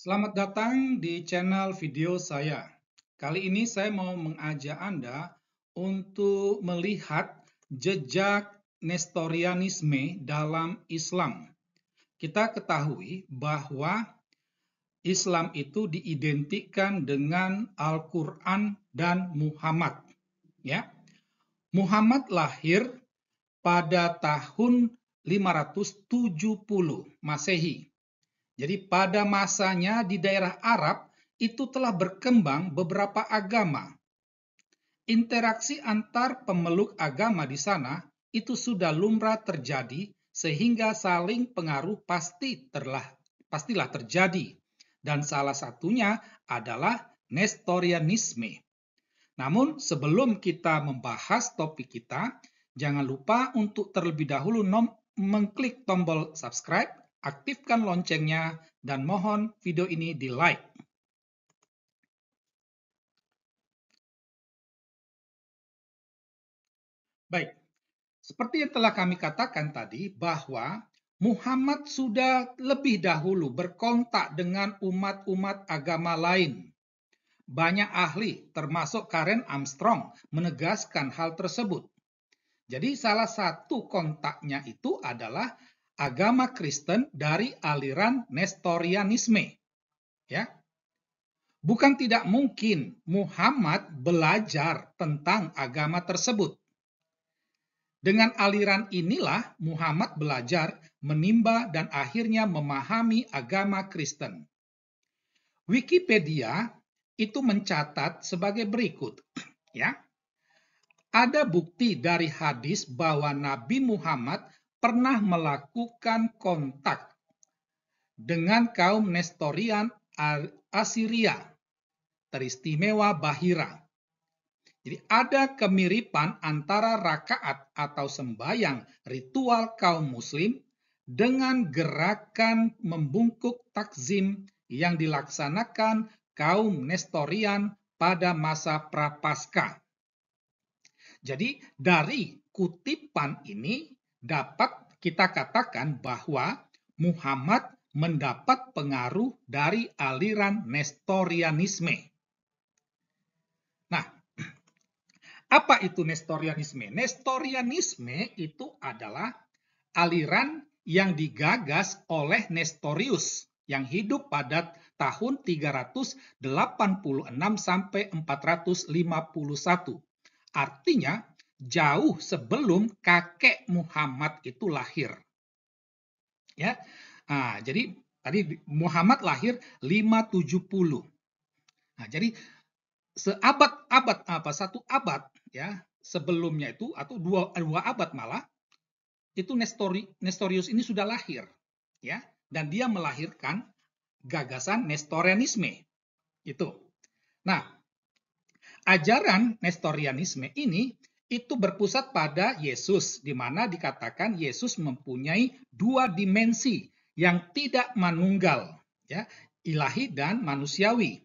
Selamat datang di channel video saya. Kali ini saya mau mengajak Anda untuk melihat jejak Nestorianisme dalam Islam. Kita ketahui bahwa Islam itu diidentikan dengan Al-Quran dan Muhammad. Ya, Muhammad lahir pada tahun 570 Masehi. Jadi pada masanya di daerah Arab itu telah berkembang beberapa agama. Interaksi antar pemeluk agama di sana itu sudah lumrah terjadi sehingga saling pengaruh pastilah terjadi. Dan salah satunya adalah Nestorianisme. Namun sebelum kita membahas topik kita, jangan lupa untuk terlebih dahulu mengklik tombol subscribe, aktifkan loncengnya, dan mohon video ini di-like. Baik, seperti yang telah kami katakan tadi bahwa Muhammad sudah lebih dahulu berkontak dengan umat-umat agama lain. Banyak ahli, termasuk Karen Armstrong, menegaskan hal tersebut. Jadi salah satu kontaknya itu adalah agama Kristen dari aliran Nestorianisme. Ya. Bukan tidak mungkin Muhammad belajar tentang agama tersebut. Dengan aliran inilah Muhammad belajar, menimba, dan akhirnya memahami agama Kristen. Wikipedia itu mencatat sebagai berikut, ya. Ada bukti dari hadis bahwa Nabi Muhammad pernah melakukan kontak dengan kaum Nestorian Assyria, teristimewa Bahira. Jadi ada kemiripan antara rakaat atau sembahyang ritual kaum muslim dengan gerakan membungkuk takzim yang dilaksanakan kaum Nestorian pada masa Prapaskah. Jadi dari kutipan ini dapat kita katakan bahwa Muhammad mendapat pengaruh dari aliran Nestorianisme. Nah, apa itu Nestorianisme? Nestorianisme itu adalah aliran yang digagas oleh Nestorius yang hidup pada tahun 386 sampai 451. Artinya jauh sebelum kakek Muhammad itu lahir. Ya. Nah, jadi tadi Muhammad lahir 570. Nah, jadi satu abad ya sebelumnya itu atau dua abad malah itu Nestorius ini sudah lahir ya, dan dia melahirkan gagasan Nestorianisme itu. Nah, ajaran Nestorianisme ini itu berpusat pada Yesus, di mana dikatakan Yesus mempunyai dua dimensi yang tidak manunggal, ya, ilahi dan manusiawi.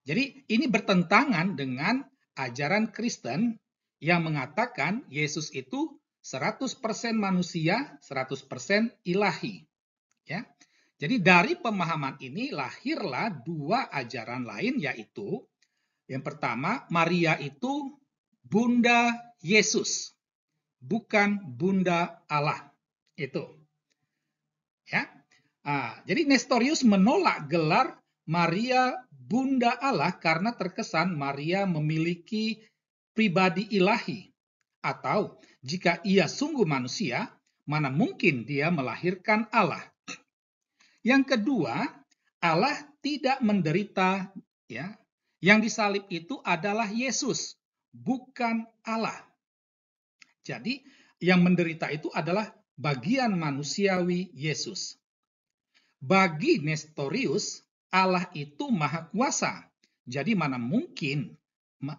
Jadi ini bertentangan dengan ajaran Kristen yang mengatakan Yesus itu 100% manusia, 100% ilahi. Ya. Jadi dari pemahaman ini lahirlah dua ajaran lain, yaitu yang pertama, Maria itu Bunda Yesus, bukan Bunda Allah. Itu. Ya. Jadi Nestorius menolak gelar Maria Bunda Allah karena terkesan Maria memiliki pribadi ilahi. Atau jika ia sungguh manusia, mana mungkin dia melahirkan Allah. Yang kedua, Allah tidak menderita, ya. Yang disalib itu adalah Yesus, bukan Allah. Jadi yang menderita itu adalah bagian manusiawi Yesus. Bagi Nestorius, Allah itu maha kuasa. Jadi mana mungkin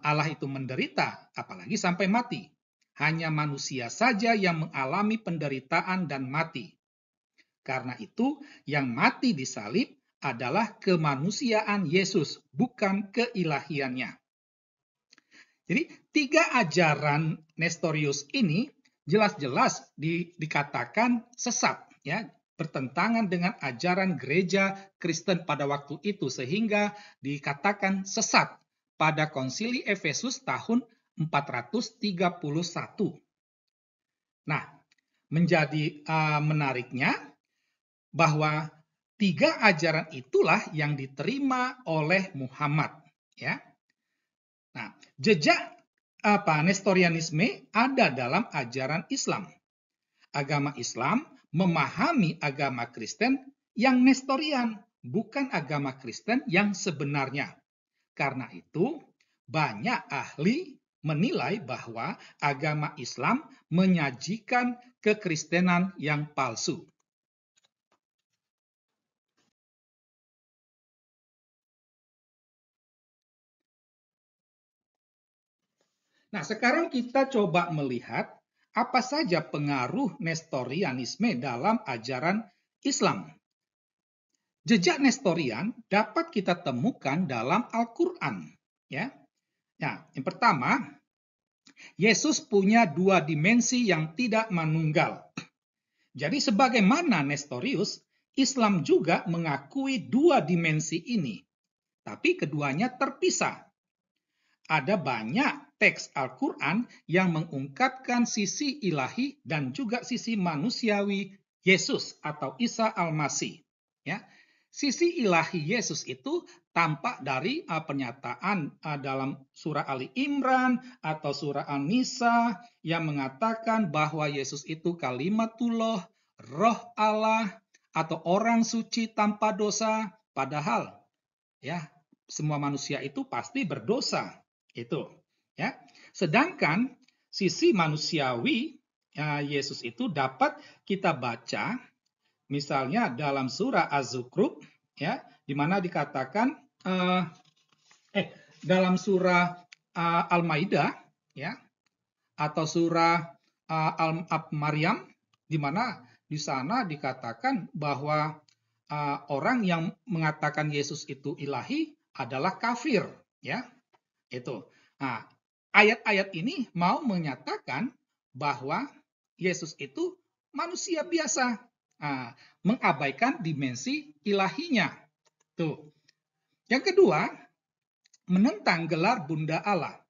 Allah itu menderita, apalagi sampai mati. Hanya manusia saja yang mengalami penderitaan dan mati. Karena itu, yang mati di salib adalah kemanusiaan Yesus, bukan keilahiannya. Jadi, tiga ajaran Nestorius ini jelas-jelas dikatakan sesat, ya. bertentangan dengan ajaran gereja Kristen pada waktu itu, sehingga dikatakan sesat pada konsili Efesus tahun 431. Nah, menjadi menariknya bahwa tiga ajaran itulah yang diterima oleh Muhammad, ya. Nah, jejak Nestorianisme ada dalam ajaran Islam. Agama Islam memahami agama Kristen yang Nestorian, bukan agama Kristen yang sebenarnya. Karena itu, banyak ahli menilai bahwa agama Islam menyajikan kekristenan yang palsu. Nah, sekarang kita coba melihat apa saja pengaruh Nestorianisme dalam ajaran Islam. Jejak Nestorian dapat kita temukan dalam Al-Quran. Ya. Nah, yang pertama, Yesus punya dua dimensi yang tidak manunggal. Jadi sebagaimana Nestorius, Islam juga mengakui dua dimensi ini, tapi keduanya terpisah. Ada banyak teks Al-Quran yang mengungkapkan sisi ilahi dan juga sisi manusiawi Yesus atau Isa Al-Masih. Ya. Sisi ilahi Yesus itu tampak dari pernyataan dalam surah Ali Imran atau surah An-Nisa yang mengatakan bahwa Yesus itu kalimatullah, roh Allah, atau orang suci tanpa dosa. Padahal ya, semua manusia itu pasti berdosa. Itu, ya. Sedangkan sisi manusiawi Yesus itu dapat kita baca misalnya dalam surah Az-Zukhruf, ya, di mana dikatakan dalam surah Al-Maidah, ya, atau surah Al-Maryam, di mana di sana dikatakan bahwa orang yang mengatakan Yesus itu ilahi adalah kafir, ya. Itu. Nah, ayat-ayat ini mau menyatakan bahwa Yesus itu manusia biasa, mengabaikan dimensi ilahinya. Tuh. Yang kedua, menentang gelar Bunda Allah.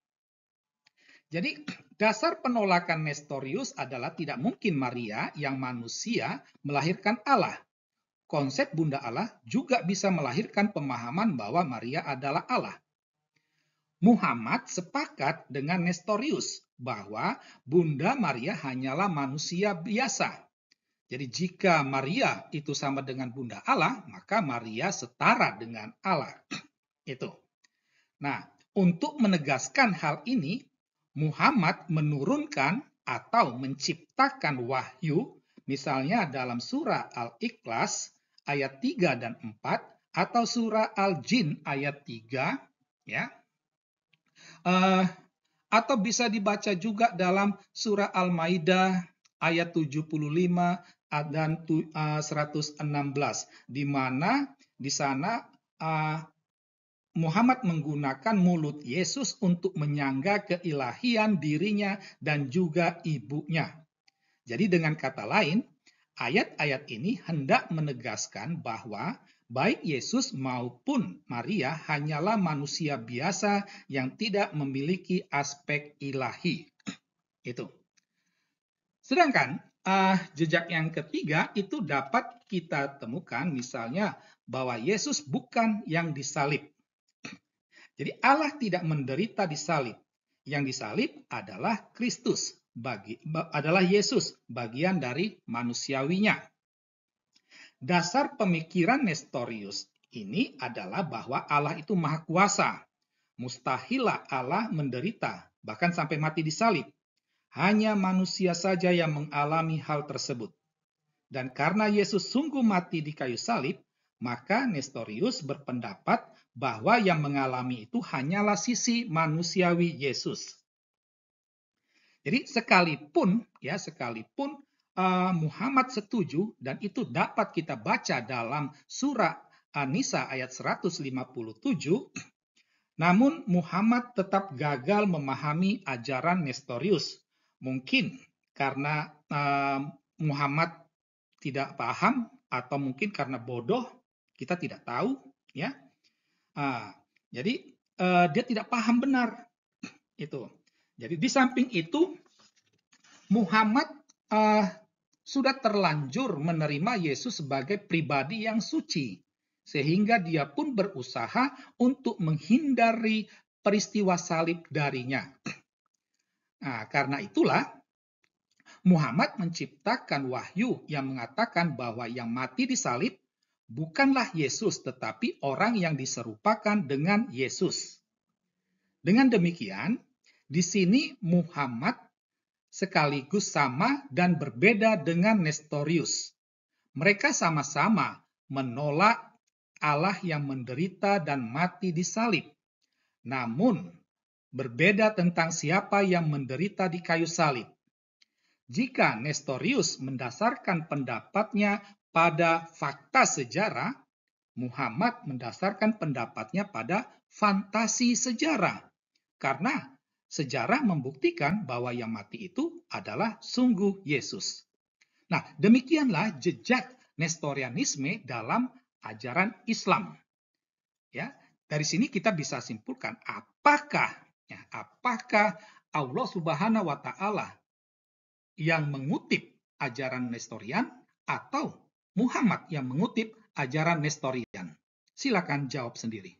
Jadi, dasar penolakan Nestorius adalah tidak mungkin Maria yang manusia melahirkan Allah. Konsep Bunda Allah juga bisa melahirkan pemahaman bahwa Maria adalah Allah. Muhammad sepakat dengan Nestorius bahwa Bunda Maria hanyalah manusia biasa. Jadi jika Maria itu sama dengan Bunda Allah, maka Maria setara dengan Allah. Itu. Nah, untuk menegaskan hal ini, Muhammad menurunkan atau menciptakan wahyu, misalnya dalam surah Al-Ikhlas ayat 3 dan 4, atau surah Al-Jin ayat 3, ya. Atau bisa dibaca juga dalam surah Al-Maidah ayat 75 dan 116, di mana di sana Muhammad menggunakan mulut Yesus untuk menyangga keilahian dirinya dan juga ibunya. Jadi dengan kata lain, ayat-ayat ini hendak menegaskan bahwa baik Yesus maupun Maria hanyalah manusia biasa yang tidak memiliki aspek ilahi. Itu. Sedangkan jejak yang ketiga itu dapat kita temukan misalnya bahwa Yesus bukan yang disalib. Jadi Allah tidak menderita di salib. Yang disalib adalah Kristus, adalah Yesus, bagian dari manusiawinya. Dasar pemikiran Nestorius ini adalah bahwa Allah itu maha kuasa. Mustahillah Allah menderita, bahkan sampai mati di salib. Hanya manusia saja yang mengalami hal tersebut. Dan karena Yesus sungguh mati di kayu salib, maka Nestorius berpendapat bahwa yang mengalami itu hanyalah sisi manusiawi Yesus. Jadi sekalipun Muhammad setuju, dan itu dapat kita baca dalam surah An-Nisa ayat 157, namun Muhammad tetap gagal memahami ajaran Nestorius. Mungkin karena Muhammad tidak paham atau mungkin karena bodoh, kita tidak tahu, ya. Jadi dia tidak paham benar itu. Jadi di samping itu Muhammad sudah terlanjur menerima Yesus sebagai pribadi yang suci, sehingga dia pun berusaha untuk menghindari peristiwa salib darinya. Karena itulah Muhammad menciptakan wahyu yang mengatakan bahwa yang mati di salib bukanlah Yesus, tetapi orang yang diserupakan dengan Yesus. Dengan demikian, di sini Muhammad sekaligus sama dan berbeda dengan Nestorius. Mereka sama-sama menolak Allah yang menderita dan mati di salib. Namun, berbeda tentang siapa yang menderita di kayu salib. Jika Nestorius mendasarkan pendapatnya pada fakta sejarah, Muhammad mendasarkan pendapatnya pada fantasi sejarah. Karena sejarah membuktikan bahwa yang mati itu adalah sungguh Yesus. Nah, demikianlah jejak Nestorianisme dalam ajaran Islam. Ya, dari sini kita bisa simpulkan apakah Allah Subhanahu wa taala yang mengutip ajaran Nestorian atau Muhammad yang mengutip ajaran Nestorian? Silakan jawab sendiri.